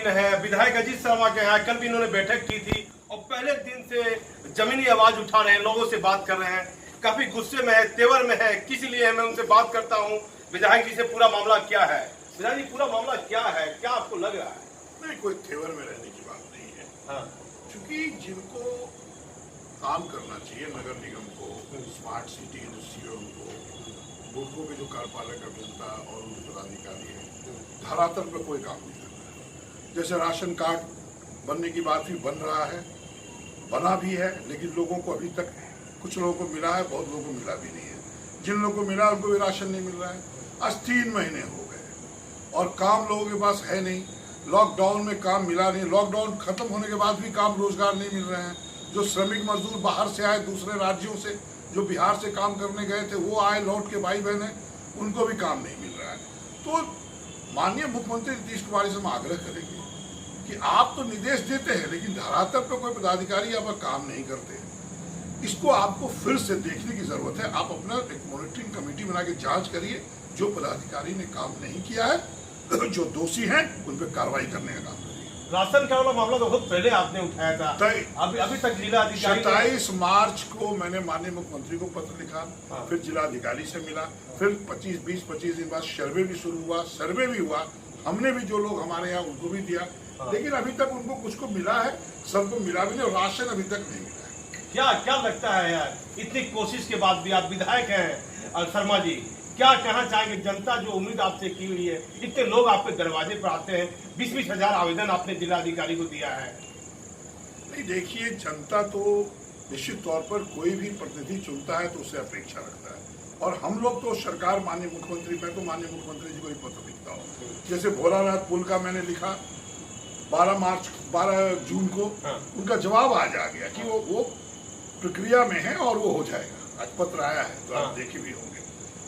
दिन है, विधायक अजीत शर्मा के यहाँ कल भी इन्होंने बैठक की थी और पहले दिन से जमीनी आवाज उठा रहे हैं, लोगों से बात कर रहे हैं, काफी गुस्से में है, तेवर में है। किस लिए मैं उनसे बात करता हूँ, विधायक जी से पूरा मामला क्या है। विधायक जी, पूरा मामला क्या है, क्या आपको लग रहा है? नहीं, कोई तेवर में रहने की बात नहीं है। हाँ। क्योंकि जिनको काम करना चाहिए, नगर निगम को, स्मार्ट सिटी के जो सीओ को, बुडको के जो कार्यपालक अभियंता और उनके पदाधिकारी हैं, धरातल पर कोई काम नहीं कर रहा है। जैसे राशन कार्ड बनने की बात भी बन रहा है, बना भी है, लेकिन लोगों को अभी तक कुछ लोगों को मिला है, बहुत लोगों को मिला भी नहीं है। जिन लोगों को मिला उनको भी राशन नहीं मिल रहा है। आज 3 महीने हो गए और काम लोगों के पास है नहीं। लॉकडाउन में काम मिला नहीं, लॉकडाउन खत्म होने के बाद भी काम रोजगार नहीं मिल रहे हैं। जो श्रमिक मजदूर बाहर से आए, दूसरे राज्यों से, जो बिहार से काम करने गए थे, वो आए लौट के भाई बहन, उनको भी काम नहीं मिल रहा है। तो माननीय मुख्यमंत्री नीतीश कुमार से हम आग्रह करेंगे कि आप तो निर्देश देते हैं, लेकिन धरातल पर कोई पदाधिकारी आप काम नहीं करते। इसको आपको फिर से देखने की जरूरत है। आप अपना एक मॉनिटरिंग कमेटी बना के जांच करिए, जो पदाधिकारी ने काम नहीं किया है, जो दोषी हैं, उन पर कार्रवाई करने का काम करिए। राशन कार्ड वाला मामला तो बहुत पहले आपने उठाया था, अभी तक जिला अधिकारी 27 मार्च को मैंने माननीय मुख्यमंत्री को पत्र लिखा। हाँ। फिर जिला अधिकारी से मिला, फिर 25 दिन बाद सर्वे भी शुरू हुआ, सर्वे भी हुआ। हमने भी जो लोग हमारे यहाँ उनको भी दिया। हाँ। लेकिन अभी तक उनको कुछ को मिला है, सबको मिला भी नहीं, और राशन अभी तक नहीं मिला है। क्या लगता है यार, इतनी कोशिश के बाद भी आप विधायक हैं शर्मा जी, क्या कहना चाहेंगे? जनता जो उम्मीद आपसे की हुई है, इतने लोग आपके दरवाजे पर आते हैं, 20-20 हजार आवेदन आपने जिला अधिकारी को दिया है। नहीं, देखिए, जनता तो निश्चित तौर पर कोई भी प्रतिनिधि चुनता है तो उससे अपेक्षा रखता है। और हम लोग तो सरकार, माननीय मुख्यमंत्री, मैं तो माननीय मुख्यमंत्री जी को ही पत्र लिखता हूँ। जैसे भोलानाथ पुल का मैंने लिखा 12 जून को। हाँ। उनका जवाब आज आ गया कि वो प्रक्रिया में है और वो हो जाएगा। आज पत्र आया है तो आप देखे भी होंगे।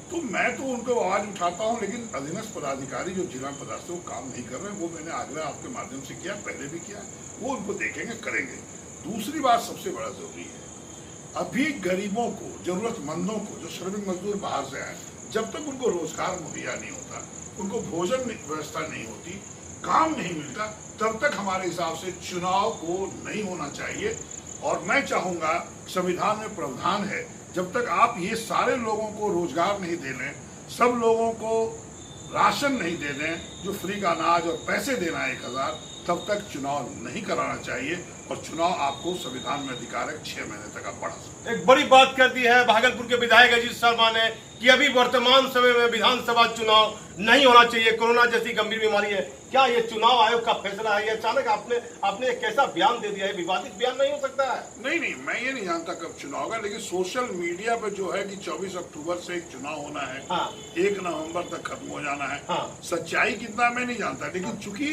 तो मैं तो उनको आवाज उठाता हूं, लेकिन अधीनस्थ पदाधिकारी जो जिला पदाधिकारी वो काम नहीं कर रहे हैं, वो मैंने आग्रह आपके माध्यम से किया, पहले भी किया, वो उनको देखेंगे, करेंगे। दूसरी बात सबसे बड़ा जरूरी है, अभी गरीबों को, जरूरतमंदों को, जो श्रमिक मजदूर बाहर से आए, जब तक उनको रोजगार मुहैया नहीं होता, उनको भोजन व्यवस्था नहीं होती, काम नहीं मिलता, तब तक हमारे हिसाब से चुनाव को नहीं होना चाहिए। और मैं चाहूंगा, संविधान में प्रावधान है, जब तक आप ये सारे लोगों को रोजगार नहीं दे लें, सब लोगों को राशन नहीं दे दें, जो फ्री का अनाज और पैसे देना है 1000, तब तक चुनाव नहीं कराना चाहिए। और चुनाव आपको संविधान में अधिकार है, 6 महीने तक आप बढ़ा सकते हैं। एक बड़ी बात कर दी है भागलपुर के विधायक अजीत शर्मा ने कि अभी वर्तमान समय में विधानसभा चुनाव नहीं होना चाहिए, कोरोना जैसी गंभीर बीमारी है। क्या ये चुनाव आयोग का फैसला है? ये अचानक आपने एक कैसा बयान दे दिया है? विवादित बयान नहीं हो सकता है? नहीं, मैं ये नहीं जानता कब चुनाव होगा, लेकिन सोशल मीडिया पे जो है कि 24 अक्टूबर से एक चुनाव होना है। हाँ। 1 नवंबर तक खत्म हो जाना है। हाँ। सच्चाई कितना मैं नहीं जानता, लेकिन चूंकि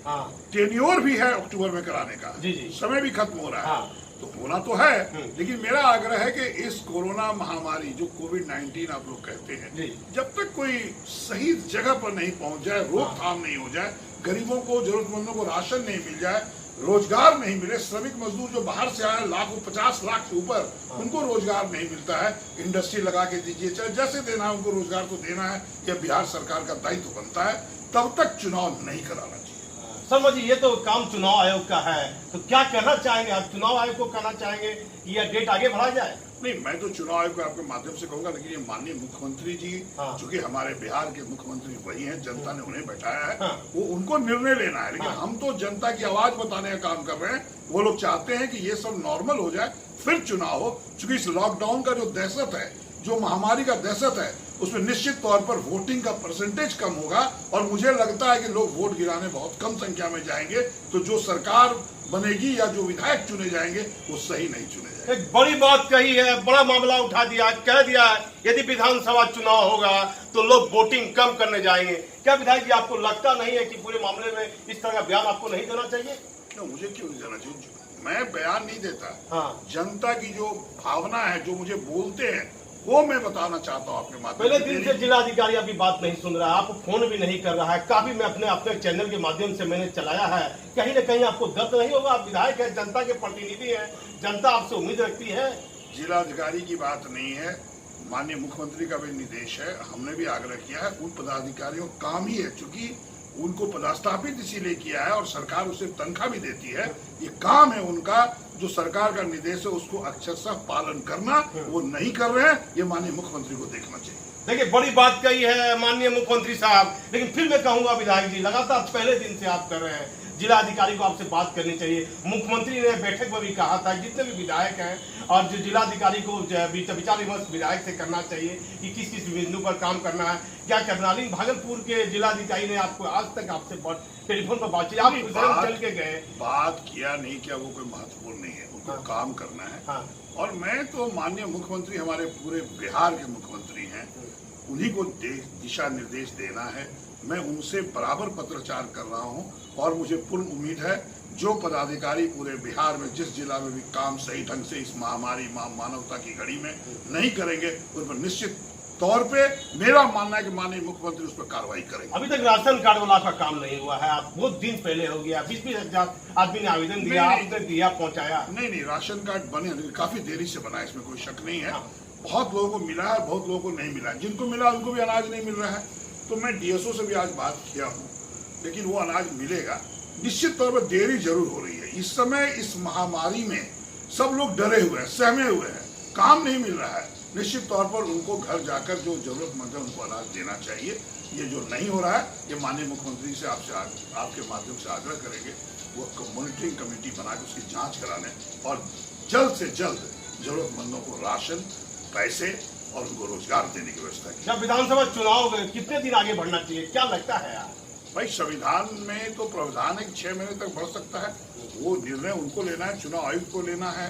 हाँ। टेन्योर भी है अक्टूबर में कराने का, जी। समय भी खत्म हो रहा है। हाँ। तो होना तो है, लेकिन मेरा आग्रह है कि इस कोरोना महामारी, जो कोविड-19 आप लोग कहते हैं, जब तक कोई सही जगह पर नहीं पहुंच जाए, रोकथाम नहीं हो जाए, गरीबों को, जरूरतमंदों को राशन नहीं मिल जाए, रोजगार नहीं मिले, श्रमिक मजदूर जो बाहर से आए लाखों, 50 लाख से ऊपर, उनको रोजगार नहीं मिलता है, इंडस्ट्री लगा के दीजिए, चाहे जैसे देना है उनको रोजगार तो देना है, यह बिहार सरकार का दायित्व बनता है। तब तक चुनाव नहीं कराना चाहिए। शर्मा जी, ये तो काम चुनाव आयोग का है, तो क्या कहना चाहेंगे आप? चुनाव आयोग को कहना चाहेंगे कि यह डेट आगे बढ़ा जाए? नहीं, मैं तो चुनाव आयोग को आपके माध्यम से कहूंगा, लेकिन ये माननीय मुख्यमंत्री जी, चूंकि हमारे बिहार के मुख्यमंत्री वही हैं, जनता ने उन्हें बैठाया है, वो उनको निर्णय लेना है। लेकिन हम तो जनता की आवाज बताने का काम कर रहे हैं। वो लोग चाहते हैं कि ये सब नॉर्मल हो जाए, फिर चुनाव हो। चूंकि इस लॉकडाउन का जो दहशत है, जो महामारी का दहशत है, उसमें निश्चित तौर पर वोटिंग का परसेंटेज कम होगा, और मुझे लगता है कि लोग वोट गिराने बहुत कम संख्या में जाएंगे। तो जो सरकार बनेगी या जो विधायक चुने जाएंगे, वो सही नहीं चुने जाएंगे। एक बड़ी बात कही है, बड़ा मामला उठा दिया, कह दिया यदि विधानसभा चुनाव होगा तो लोग वोटिंग कम करने जाएंगे। क्या विधायक जी, आपको लगता नहीं है कि पूरे मामले में इस तरह का बयान आपको नहीं देना चाहिए? मुझे क्यों नहीं देना चाहिए? मैं बयान नहीं देता। हाँ। जनता की जो भावना है, जो मुझे बोलते हैं, वो मैं बताना चाहता हूँ आपके माध्यम से। पहले दिन से जिला अधिकारी अभी बात नहीं सुन रहा है, आप फोन भी नहीं कर रहा है, काफी मैं अपने चैनल के माध्यम से मैंने चलाया है। कहीं न कहीं आपको दर्द नहीं होगा? आप विधायक है, जनता के प्रतिनिधि हैं, जनता आपसे उम्मीद रखती है। जिला अधिकारी की बात नहीं है, माननीय मुख्यमंत्री का भी निर्देश है, हमने भी आग्रह किया है। उन पदाधिकारियों का काम ही है, चूंकि उनको पदस्थापित इसीलिए किया है और सरकार उसे तनख्वाह भी देती है। ये काम है उनका, जो सरकार का निर्देश है उसको अक्षरशः पालन करना, वो नहीं कर रहे हैं। ये माननीय मुख्यमंत्री को देखना चाहिए। देखिए, बड़ी बात कही है माननीय मुख्यमंत्री साहब, लेकिन फिर मैं कहूंगा विधायक जी, लगातार पहले दिन से आप कर रहे हैं, जिला अधिकारी को आपसे बात करनी चाहिए। मुख्यमंत्री ने बैठक में भी कहा था जितने भी विधायक हैं और जो जिलाधिकारी को विचार विमर्श विधायक से करना चाहिए कि किस किस बिंदु पर काम करना है, क्या करना। लेकिन भागलपुर के जिलाधिकारी ने आपको आज तक आपसे टेलीफोन पर बातचीत, आप चल के गए, बात किया नहीं किया वो कोई महत्वपूर्ण नहीं है, उनको काम करना है। हाँ। और मैं तो माननीय मुख्यमंत्री हमारे पूरे बिहार के मुख्यमंत्री हैं, उन्हीं को दिशा निर्देश देना है। मैं उनसे बराबर पत्राचार कर रहा हूं और मुझे पूर्ण उम्मीद है जो पदाधिकारी पूरे बिहार में जिस जिला में भी काम सही ढंग से इस महामारी मानवता की घड़ी में नहीं करेंगे, उन पर निश्चित तौर पे मेरा मानना है कि माननीय मुख्यमंत्री उस पर कार्रवाई करेंगे। अभी तक राशन कार्ड वाला का काम नहीं हुआ है, आप बहुत दिन पहले हो गया, 20-20 आदमी ने आवेदन दिया, आपने दिया, पहुंचाया नहीं, राशन कार्ड बने काफी देरी से बना है, इसमें कोई शक नहीं है। बहुत लोगों को मिला है, बहुत लोगों को नहीं मिला है। जिनको मिला उनको भी अनाज नहीं मिल रहा है। तो मैं डीएसओ से भी आज बात किया हूँ, लेकिन वो अनाज मिलेगा। निश्चित तौर पर देरी जरूर हो रही है। इस समय इस महामारी में सब लोग डरे हुए हैं, सहमे हुए हैं, काम नहीं मिल रहा है। निश्चित तौर पर उनको घर जाकर जो जरूरतमंद है उनको अनाज देना चाहिए। ये जो नहीं हो रहा है, ये माननीय मुख्यमंत्री से आपके माध्यम से आग्रह करेंगे, वो मॉनिटरिंग कमेटी बना के उसकी जांच कराने और जल्द से जल्द जरूरतमंदों को राशन, पैसे और उनको रोजगार देने की व्यवस्था की। जब विधानसभा चुनाव कितने दिन आगे बढ़ना चाहिए, क्या लगता है यार? भाई, संविधान में तो प्रावधान है कि 6 महीने तक बढ़ सकता है। वो निर्णय उनको लेना है, चुनाव आयुक्त को लेना है,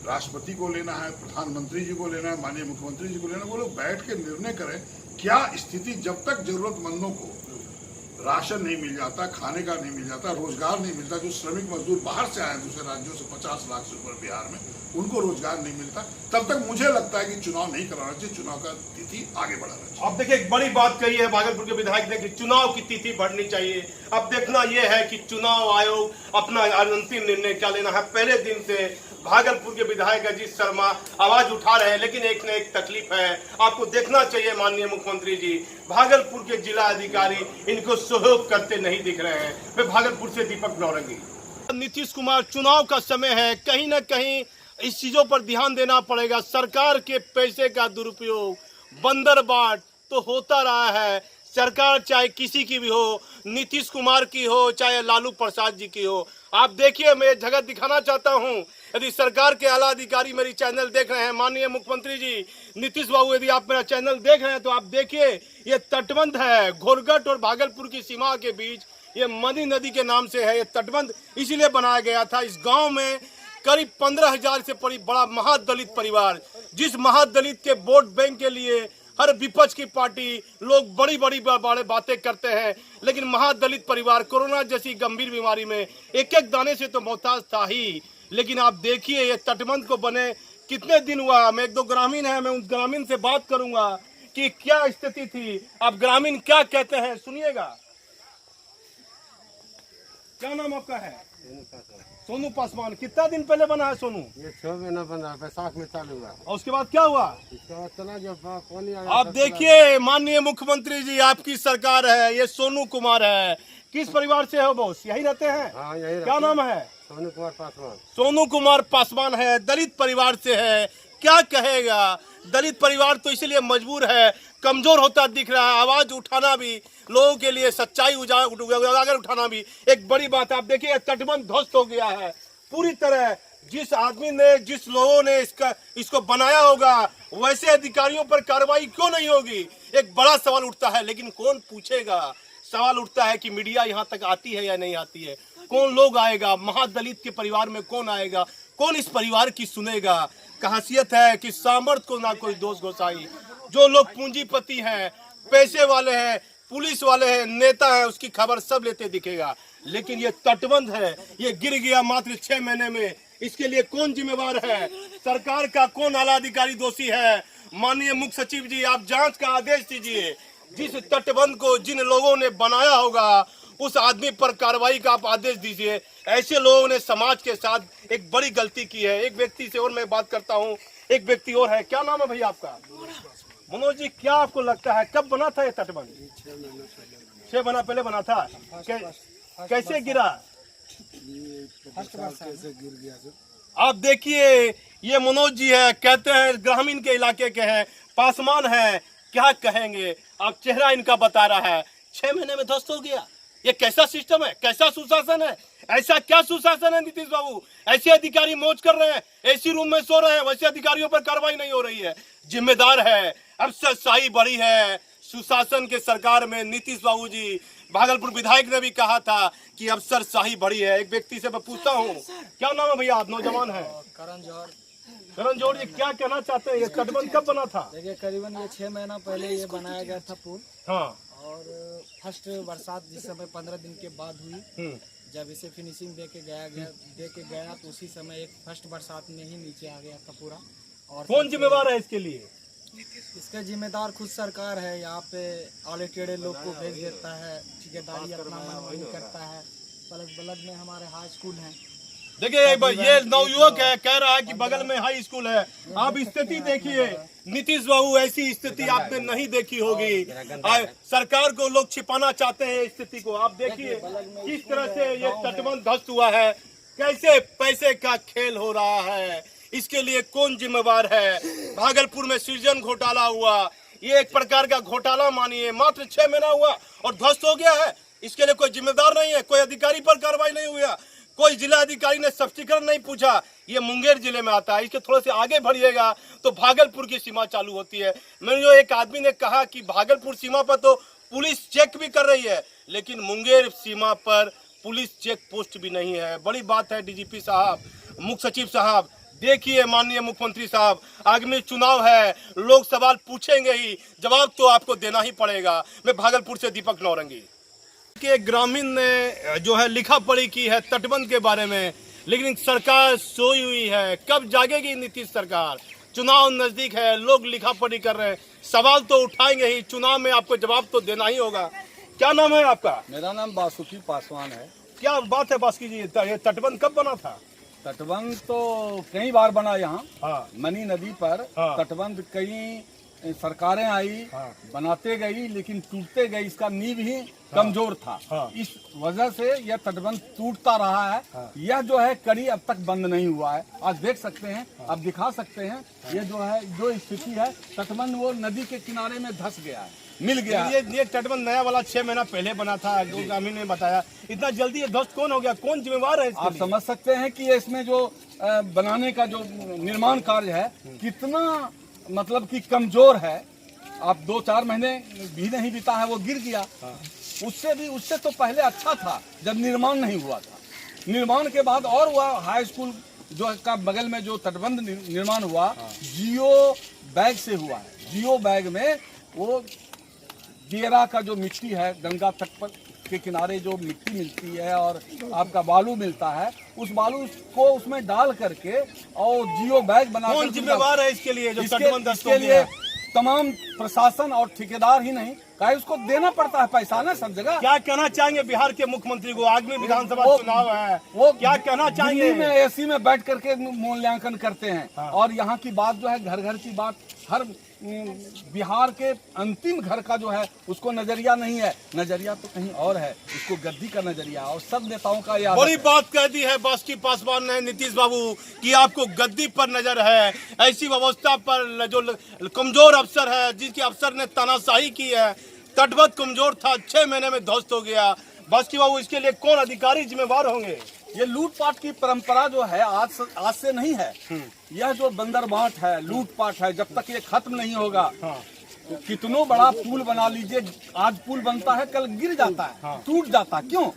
राष्ट्रपति को लेना है, प्रधानमंत्री जी को लेना है, माननीय मुख्यमंत्री जी को लेना है। वो लोग बैठ के निर्णय करें क्या स्थिति। जब तक जरूरतमंदों को राशन नहीं मिल जाता, खाने का नहीं मिल जाता, रोजगार नहीं मिलता, जो श्रमिक मजदूर बाहर से आए दूसरे राज्यों से 50 लाख से ऊपर बिहार में, उनको रोजगार नहीं मिलता, तब तक मुझे लगता है कि चुनाव नहीं कराना चाहिए, चुनाव का तिथि आगे बढ़ाना चाहिए। अब देखिए, एक बड़ी बात कही है भागलपुर के विधायक ने कि चुनाव की तिथि बढ़नी चाहिए। अब देखना यह है कि चुनाव आयोग अपना अंतिम निर्णय क्या लेना है। पहले दिन से भागलपुर के विधायक अजीत शर्मा आवाज उठा रहे हैं, लेकिन एक न एक तकलीफ है। आपको देखना चाहिए माननीय मुख्यमंत्री जी, भागलपुर के जिला अधिकारी इनको सहयोग करते नहीं दिख रहे हैं। मैं भागलपुर से दीपक नौरंगी। नीतीश कुमार, चुनाव का समय है, कहीं न कहीं इस चीजों पर ध्यान देना पड़ेगा। सरकार के पैसे का दुरुपयोग, बंदरबाट तो होता रहा है। सरकार चाहे किसी की भी हो, नीतीश कुमार की हो चाहे लालू प्रसाद जी की हो। आप देखिए, मैं जगह दिखाना चाहता हूं, यदि सरकार के आला अधिकारी मेरी चैनल देख रहे हैं, माननीय मुख्यमंत्री जी, नीतीश बाबू, यदि आप मेरा चैनल देख रहे हैं तो आप देखिए, ये तटबंध है घोरघट और भागलपुर की सीमा के बीच। ये मनी नदी के नाम से है। ये तटबंध इसीलिए बनाया गया था। इस गाँव में करीब 15,000 से बड़ा महादलित परिवार, जिस महादलित के वोट बैंक के लिए हर विपक्ष की पार्टी लोग बड़ी बड़ी बातें करते हैं, लेकिन महादलित परिवार कोरोना जैसी गंभीर बीमारी में एक एक दाने से तो मोहताज था ही। लेकिन आप देखिए, ये तटबंध को बने कितने दिन हुआ। मैं 1-2 ग्रामीण है, मैं उस ग्रामीण से बात करूंगा कि क्या स्थिति थी। आप ग्रामीण क्या कहते हैं, सुनिएगा। क्या नाम आपका है? सोनू पासवान। कितना दिन पहले बना है सोनू? ये 6 महीना बना, बैसाख में चालू हुआ। और उसके बाद क्या हुआ? इसके बाद चला जब पानी आया। आप देखिए माननीय मुख्यमंत्री जी, आपकी सरकार है, ये सोनू कुमार है। किस परिवार से हो बॉस? यही रहते हैं? हाँ, यही। क्या नाम है? सोनू कुमार पासवान। सोनू कुमार पासवान है, दलित परिवार से है। क्या कहेगा? दलित परिवार तो इसलिए मजबूर है, कमजोर होता दिख रहा है। आवाज उठाना भी लोगों के लिए, सच्चाई उजागर उठाना भी एक बड़ी बात है। आप देखिए, तटबंध ध्वस्त हो गया है पूरी तरह। जिस आदमी ने, जिस लोगों ने इसको बनाया होगा, वैसे अधिकारियों पर कार्रवाई क्यों नहीं होगी? एक बड़ा सवाल उठता है। लेकिन कौन पूछेगा? सवाल उठता है कि मीडिया यहाँ तक आती है या नहीं आती है? कौन लोग आएगा? महादलित के परिवार में कौन आएगा? कौन इस परिवार की सुनेगा? कहासियत है कि सामर्थ को ना कोई दोष गोसाई। जो लोग पूंजीपति हैं, पैसे वाले हैं, पुलिस वाले हैं, नेता हैं, उसकी खबर सब लेते दिखेगा। लेकिन ये तटबंध है, ये गिर गया मात्र 6 महीने में। इसके लिए कौन जिम्मेवार है? सरकार का कौन आला अधिकारी दोषी है? माननीय मुख्य सचिव जी, आप जांच का आदेश दीजिए। जिस तटबंध को जिन लोगों ने बनाया होगा, उस आदमी पर कार्रवाई का आप आदेश दीजिए। ऐसे लोगों ने समाज के साथ एक बड़ी गलती की है। एक व्यक्ति से और मैं बात करता हूँ, एक व्यक्ति और है। क्या नाम है भैया आपका? मनोज जी, क्या आपको लगता है कब बना था ये तटबंध? 6 महीना पहले बना था। कैसे गिरा? कैसे गिर गया सर? आप देखिए, ये मनोज जी है, कहते हैं ग्रामीण के इलाके के हैं, पासवान है, क्या कहेंगे। आप चेहरा इनका बता रहा है, 6 महीने में ध्वस्त हो गया। ये कैसा सिस्टम है, कैसा सुशासन है? ऐसा क्या सुशासन है नीतीश बाबू? ऐसे अधिकारी मौज कर रहे हैं, एसी रूम में सो रहे हैं, वैसे अधिकारियों पर कार्रवाई नहीं हो रही है। जिम्मेदार है, अफसरशाही बड़ी है सुशासन के सरकार में। नीतीश बाबू जी, भागलपुर विधायक ने भी कहा था कि अफसरशाही बड़ी है। एक व्यक्ति से मैं पूछता हूँ, क्या नाम है भैया? आप नौजवान है। करण जौहर जी, क्या कहना चाहते हैं? ये तटबंध कब बना था? देखिए, करीबन ये 6 महीना पहले ये बनाया गया था पुल। हाँ। और फर्स्ट बरसात जिस समय 15 दिन के बाद हुई, जब इसे फिनिशिंग दे के गया तो उसी समय एक फर्स्ट बरसात में ही नीचे आ गया था पूरा। और कौन जिम्मेवार है इसके लिए? इसका जिम्मेदार खुद सरकार है। यहाँ पे आले टेढ़े लोग को भेज देता है, ठेकेदारी अपना मनमानी करता है। बलद में हमारे हाई स्कूल है। देखिए, ये नवयुवक है, कह रहा है कि बगल में हाई स्कूल है। आप स्थिति देखिए नीतीश बाबू, ऐसी स्थिति आपने नहीं देखी होगी। सरकार को लोग छिपाना चाहते हैं स्थिति को। आप देखिए किस तरह से ये तटबंध ध्वस्त हुआ है, कैसे पैसे का खेल हो रहा है। इसके लिए कौन जिम्मेवार है? भागलपुर में सृजन घोटाला हुआ, ये एक प्रकार का घोटाला मानिए। मात्र 6 महीना हुआ और ध्वस्त हो गया है। इसके लिए कोई जिम्मेदार नहीं है, कोई अधिकारी पर कार्रवाई नहीं हुआ, कोई जिला अधिकारी ने स्पष्टीकरण नहीं पूछा। ये मुंगेर जिले में आता है। इसके थोड़े से आगे बढ़िएगा तो भागलपुर की सीमा चालू होती है। मैंने जो एक आदमी ने कहा कि भागलपुर सीमा पर तो पुलिस चेक भी कर रही है, लेकिन मुंगेर सीमा पर पुलिस चेक पोस्ट भी नहीं है। बड़ी बात है। डीजीपी साहब, मुख्य सचिव साहब, देखिए माननीय मुख्यमंत्री साहब, आगामी चुनाव है, लोग सवाल पूछेंगे ही, जवाब तो आपको देना ही पड़ेगा। मैं भागलपुर से दीपक नौरंगी। के ग्रामीण ने जो है लिखा पढ़ी की है तटबंध के बारे में, लेकिन सरकार सोई हुई है। कब जागेगी नीतीश सरकार? चुनाव नजदीक है, लोग लिखा पढ़ी कर रहे हैं, सवाल तो उठाएंगे ही। चुनाव में आपको जवाब तो देना ही होगा। क्या नाम है आपका? मेरा नाम बासुकी पासवान है। क्या बात है बासुकी जी, ये तटबंध कब बना था? तटबंध तो कई बार बना यहाँ। हाँ। मनी नदी पर हाँ। तटबंध कई सरकारें आई, हाँ। बनाते गई, लेकिन टूटते गई। इसका नींव ही कमजोर था। हाँ। इस वजह से यह तटबंध टूटता रहा है। हाँ। यह जो है कड़ी अब तक बंद नहीं हुआ है। आज देख सकते हैं, अब दिखा सकते हैं, ये जो है जो स्थिति है, तटबंध वो नदी के किनारे में धंस गया है, मिल गया है। ये तटबंध नया वाला 6 महीना पहले बना था, जो ग्रामीण ने बताया। इतना जल्दी ये ध्वस्त कौन हो गया? कौन जिम्मेवार है इसके आप लिए? समझ सकते हैं कि इसमें जो बनाने का जो निर्माण कार्य है कितना मतलब कि कमजोर है। आप 2-4 महीने भी नहीं बीता है, वो गिर गया। उससे तो पहले अच्छा था जब निर्माण नहीं हुआ था। निर्माण के बाद और हुआ। हाई स्कूल जो का बगल में जो तटबंध निर्माण हुआ, जियो बैग से हुआ है। जियो बैग में वो दियरा का जो मिट्टी है, गंगा तट पर के किनारे जो मिट्टी मिलती है और आपका बालू मिलता है, उस बालू को उसमें डाल करके और जियो बैग बना। कौन जिम्मेवार है इसके लिए जो तटबंध ध्वस्त हो इसके गया? लिए तमाम प्रशासन और ठेकेदार ही नहीं, कहीं उसको देना पड़ता है पैसा ना सब जगह। क्या कहना चाहेंगे बिहार के मुख्यमंत्री को? आगामी विधानसभा चुनाव है, वो क्या कहना चाहेंगे? दिल्ली में एसी में बैठ करके मूल्यांकन करते हैं। हाँ। और यहाँ की बात जो है घर घर की बात, हर बिहार के अंतिम घर का जो है उसको नजरिया नहीं है। नजरिया तो कहीं और है, उसको गद्दी का नजरिया। और सब नेताओं का यह बड़ी बात कह दी है बासुकी पासवान ने, नीतीश बाबू, कि आपको गद्दी पर नजर है। ऐसी व्यवस्था पर जो कमजोर अफसर है, जिनके अफसर ने तानाशाही की है, तटबंध कमजोर था, 6 महीने में ध्वस्त हो गया। बासुकी बाबू, इसके लिए कौन अधिकारी जिम्मेवार होंगे? ये लूटपाट की परंपरा जो है आज से नहीं है। यह जो बंदरबाट है, लूटपाट है, जब तक ये खत्म नहीं होगा। हाँ। तो कितनों बड़ा पुल बना लीजिए, आज पुल बनता है, कल गिर जाता है। हाँ। टूट जाता है। क्यों?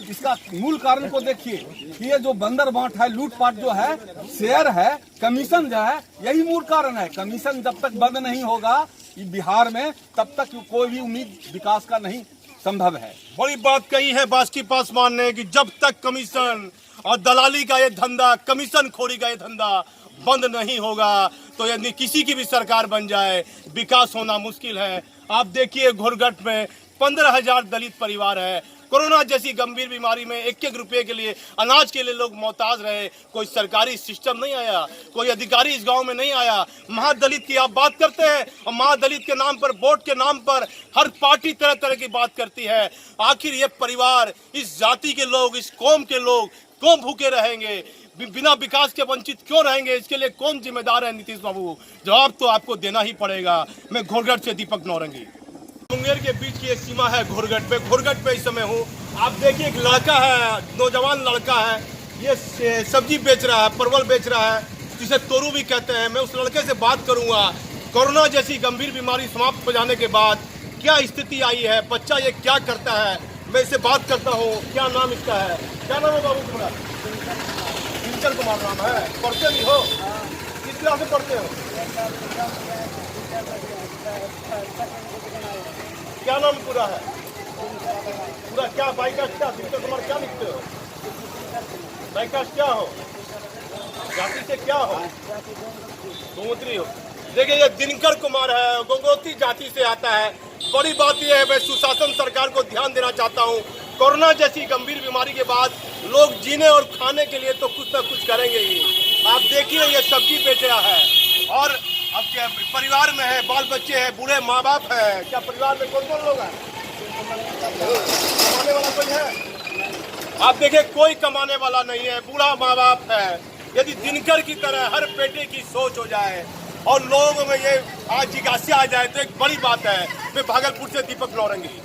इसका मूल कारण को देखिए कि ये जो बंदरबाट है, लूटपाट जो है, शेयर है, कमीशन जो है, यही मूल कारण है। कमीशन जब तक बंद नहीं होगा बिहार में, तब तक कोई भी उम्मीद विकास का नहीं संभव है। बड़ी बात कही है बासुकी पासवान ने कि जब तक कमीशन और दलाली का ये धंधा, कमीशन खोरी का ये धंधा बंद नहीं होगा, तो यदि किसी की भी सरकार बन जाए, विकास होना मुश्किल है। आप देखिए घोरघट में 15,000 दलित परिवार है, कोरोना जैसी गंभीर बीमारी में एक एक रुपए के लिए, अनाज के लिए लोग मोहताज रहे। कोई सरकारी सिस्टम नहीं आया, कोई अधिकारी इस गांव में नहीं आया। महादलित की आप बात करते हैं और महादलित के नाम पर, वोट के नाम पर हर पार्टी तरह तरह की बात करती है। आखिर ये परिवार, इस जाति के लोग, इस कौम के लोग क्यों भूखे रहेंगे, बिना विकास के वंचित क्यों रहेंगे? इसके लिए कौन जिम्मेदार है? नीतीश बाबू, जवाब तो आपको देना ही पड़ेगा। मैं घोरगढ़ से दीपक नौरंगी। मुंगेर के बीच की एक सीमा है घोरगढ़ पे। घोरगढ़ पे इस समय हूँ। आप देखिए, एक लड़का है, नौजवान लड़का है, ये सब्जी बेच रहा है, परवल बेच रहा है, जिसे तोरू भी कहते हैं। मैं उस लड़के से बात करूंगा। कोरोना जैसी गंभीर बीमारी समाप्त हो जाने के बाद क्या स्थिति आई है, बच्चा ये क्या करता है, मैं इससे बात करता हूँ। क्या नाम इसका है? क्या नाम है बाबू तुम्हारा? दिनकर कुमार नाम है। पढ़ते भी हो? किस क्लास में पढ़ते हो? क्या नाम पूरा है? पूरा क्या? बाइकास्ट क्या? दिनकर कुमार क्या लिखते हो? बाइकास्ट क्या हो? जाति से क्या हो? गंगोत्री हो। देखिए, ये दिनकर कुमार है, गंगोत्री जाति से आता है। बड़ी बात यह है, मैं सुशासन सरकार को ध्यान देना चाहता हूँ। कोरोना जैसी गंभीर बीमारी के बाद लोग जीने और खाने के लिए तो कुछ ना कुछ करेंगे ही। आप देखिए, ये सब्जी बेच रहा है और अब क्या परिवार में है, बाल बच्चे हैं, बूढ़े माँ बाप है। क्या परिवार में कौन कौन लोग हैं? कमाने वाला कोई है? आप देखिए, कोई कमाने वाला नहीं है, बूढ़ा माँ बाप है। यदि दिनकर की तरह हर बेटे की सोच हो जाए और लोगों में ये आज जिज्ञासा आ जाए तो एक बड़ी बात है। मैं भागलपुर से दीपक नौरंगी।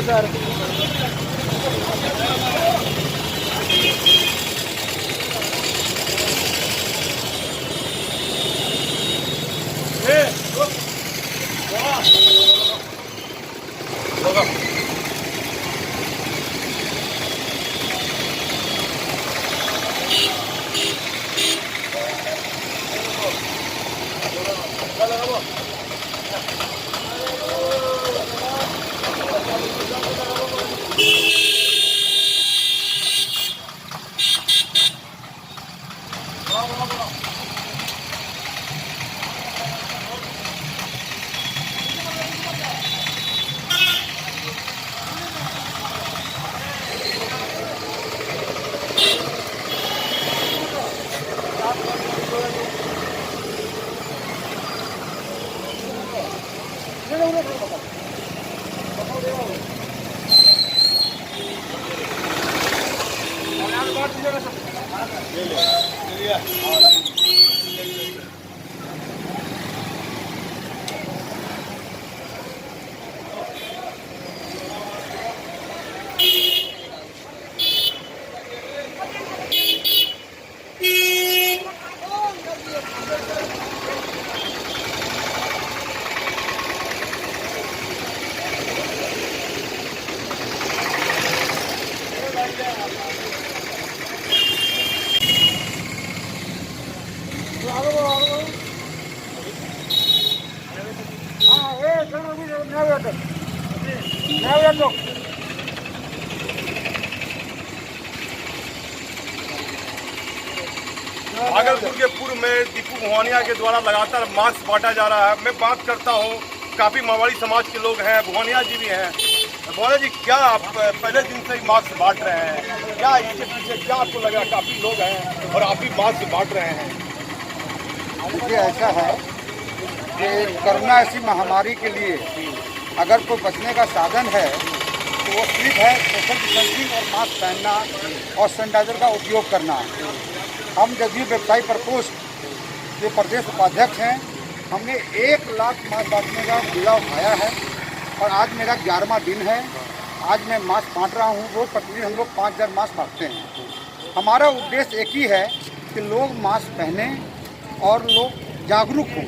सर भागलपुर के पूर्व में दीपू भुवानिया के द्वारा लगातार मास्क बांटा जा रहा है। मैं बात करता हूँ, काफी मारवाड़ी समाज के लोग हैं, भुवानिया जी भी हैं। भुवानिया जी, क्या आप पहले दिन से ही मास्क बांट रहे हैं? क्या इसके पीछे क्या आपको लग रहा है? काफी लोग हैं और आप भी मास्क बांट रहे हैं। देखिए, ऐसा है कि कोरोना ऐसी महामारी के लिए अगर कोई बचने का साधन है तो वो सिर्फ है सोशल डिस्टेंसिंग और मास्क पहनना और सैनिटाइजर का उपयोग करना। हम जदयू व्यवसायी प्रकोष्ठ के प्रदेश उपाध्यक्ष हैं। हमने 1 लाख मास्क बांटने का जिला उठाया है और आज मेरा 11वां दिन है। आज मैं मास्क बांट रहा हूँ। रोज प्रतिदिन हम लोग 5000 मास्क बांटते हैं। हमारा उद्देश्य एक ही है कि लोग मास्क पहने और लोग जागरूक हों।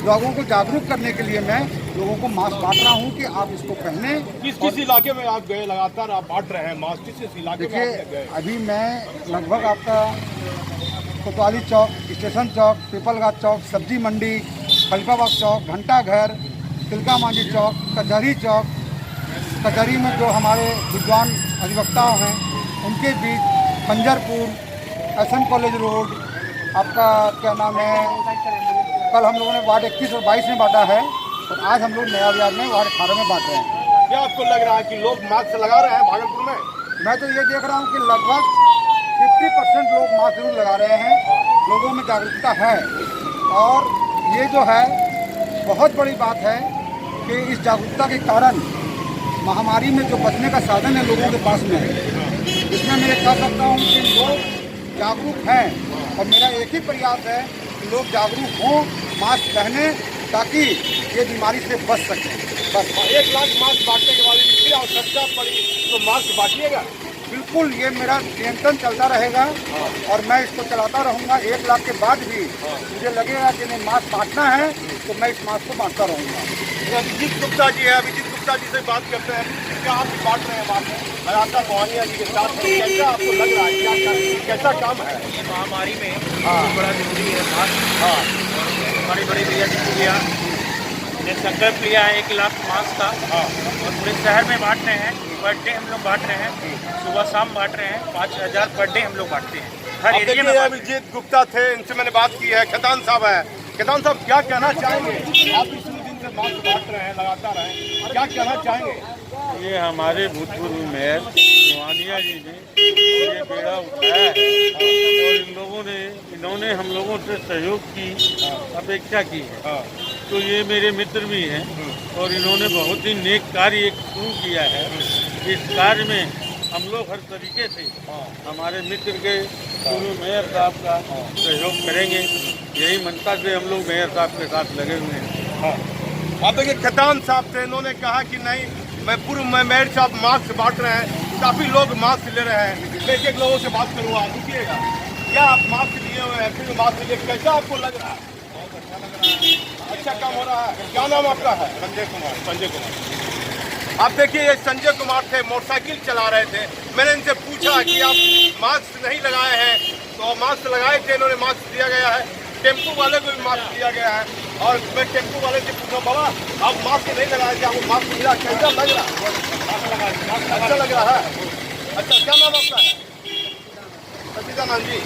लोगों को जागरूक करने के लिए मैं लोगों को मास्क बांट रहा हूँ कि आप इसको पहने। किस इलाके में आप गए? लगातार आप बांट रहे हैं मास्क, किस इलाके में आप देखिए, गए? अभी मैं लगभग आपका कोतवाली चौक, स्टेशन चौक, पीपलगाछ चौक, सब्जी मंडी, खलीफाबाद चौक, घंटा घर, तिलका मांझी चौक, कचहरी चौक, कचहरी में जो हमारे विद्वान अधिवक्ताओं हैं उनके बीच, खंजरपुर, एसएन कॉलेज रोड, आपका क्या नाम है, कल हम लोगों ने वार्ड 21 और 22 में बांटा है और आज हम लोग नया बाजार में वार्ड 18 में बांट रहे हैं। क्या आपको लग रहा है कि लोग मास्क लगा रहे हैं भागलपुर में? मैं तो ये देख रहा हूँ कि लगभग 50% लोग मास्क जरूर लगा रहे हैं, लोगों में जागरूकता है। और ये जो है बहुत बड़ी बात है कि इस जागरूकता के कारण महामारी में जो बचने का साधन है लोगों के पास में, इसमें मैं कह सकता हूँ कि लोग जागरूक हैं और मेरा एक ही प्रयास है कि लोग जागरूक हों, मास्क पहने ताकि ये बीमारी से बच सकें। बस 1 लाख मास्क बांटने के बाद फिर आवश्यकता पड़ी तो मास्क बांटिएगा? बिल्कुल, ये मेरा नियंत्रण चलता रहेगा और मैं इसको चलाता रहूँगा। 1 लाख के बाद भी मुझे लगेगा कि नहीं मास्क बांटना है तो मैं इस मास्क को बांटता रहूँगा। अभिजीत गुप्ता जी है, अभिजीत गुप्ता जी से बात करते हैं। क्या आप बांट रहे हैं मास्क रास्ता मोहनिया जी के साथ? कैसा आपको लग रहा है, क्या कैसा काम है? ये महामारी में बहुत बड़ा जरूरी है मास्क। बड़ी बड़ी भैया जी लिया ने संकल्प लिया है 1 लाख मास्क का और पूरे शहर में बांट रहे हैं। पर डे हम लोग बांट रहे हैं, सुबह शाम बांट रहे हैं। 5000 पर डे हम लोग बांटते हैं हर एरिया में। अभिजीत गुप्ता थे, इनसे मैंने बात की है। खेतान साहब है, खेतान साहब क्या कहना चाहेंगे? आप इतने दिन से मास्क बांट रहे हैं, लगातार हैं, क्या कहना चाहेंगे? ये हमारे भूतपूर्व मेयर मोहनिया जी ने ये बेड़ा उठाया है और इन्होंने हम लोगों से सहयोग की अपेक्षा की है। तो ये मेरे मित्र भी हैं और इन्होंने बहुत ही नेक कार्य शुरू किया है। इस कार्य में हम लोग हर तरीके से हमारे मित्र के पूर्व मेयर साहब का सहयोग करेंगे। यही मनता से हम लोग मेयर साहब के साथ लगे हुए हैं। आप देखिए खेतान साहब थे, इन्होंने कहा कि नहीं मैं पूर्व मेयर साहब मास्क बांट रहे हैं, काफ़ी लोग मास्क ले रहे हैं। मैं एक लोगों से बात करूँगा, रुकिएगा। क्या आप मास्क लिए हुए हैं, फिर मास्क लिए, कैसा आपको लग रहा है? अच्छा काम हो रहा है। क्या नाम आपका है? संजय कुमार। संजय कुमार। आप देखिए ये संजय कुमार थे, मोटरसाइकिल चला रहे थे। मैंने इनसे पूछा कि आप मास्क नहीं लगाए हैं, तो मास्क लगाए थे, इन्होंने मास्क दिया गया है। टेम्पो वाले को भी मास्क दिया गया है और मैं टेम्पो वाले से पूछा बाबा आप मास्क नहीं लगाए थे, आपको मास्क मिला, कैसा लग रहा है? अच्छा लग रहा है। अच्छा, क्या नाम आपका है? सचिदानंद जी।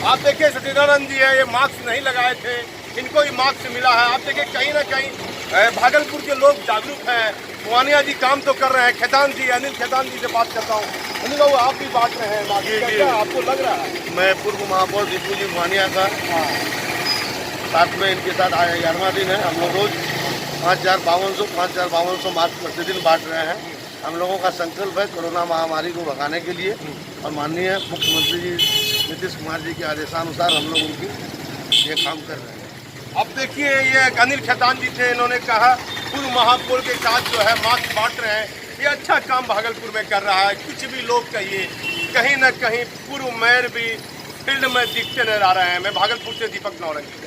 आप देखिए सचिदानंद जी है, ये मास्क नहीं लगाए थे, इनको ही मास्क मिला है। आप देखिए कहीं ना कहीं भागलपुर के लोग जागरूक हैं। मोहनिया जी काम तो कर रहे हैं। खेतान जी, अनिल खेतान जी से बात करता हूँ। अनिल बाबू आप भी बांट रहे हैं मास्क, कैसा आपको लग रहा है? मैं पूर्व महापौर दीपू जी मोहनिया का साथ में इनके साथ 11वां दिन है। हम लोग रोज 5500 मास्क प्रतिदिन बांट रहे हैं। हम लोगों का संकल्प है कोरोना महामारी को भगाने के लिए और माननीय मुख्यमंत्री जी नीतीश कुमार जी के आदेशानुसार हम लोग उनकी ये काम कर रहे हैं। अब देखिए ये अनिल खेतान जी थे, इन्होंने कहा पूर्व महापौर के साथ जो है मास्क बांट रहे हैं। ये अच्छा काम भागलपुर में कर रहा है। कुछ भी लोग कहिए, कहीं ना कहीं पूर्व मेयर भी फील्ड में दिखते नजर आ रहे हैं। मैं भागलपुर से दीपक नौरंगी।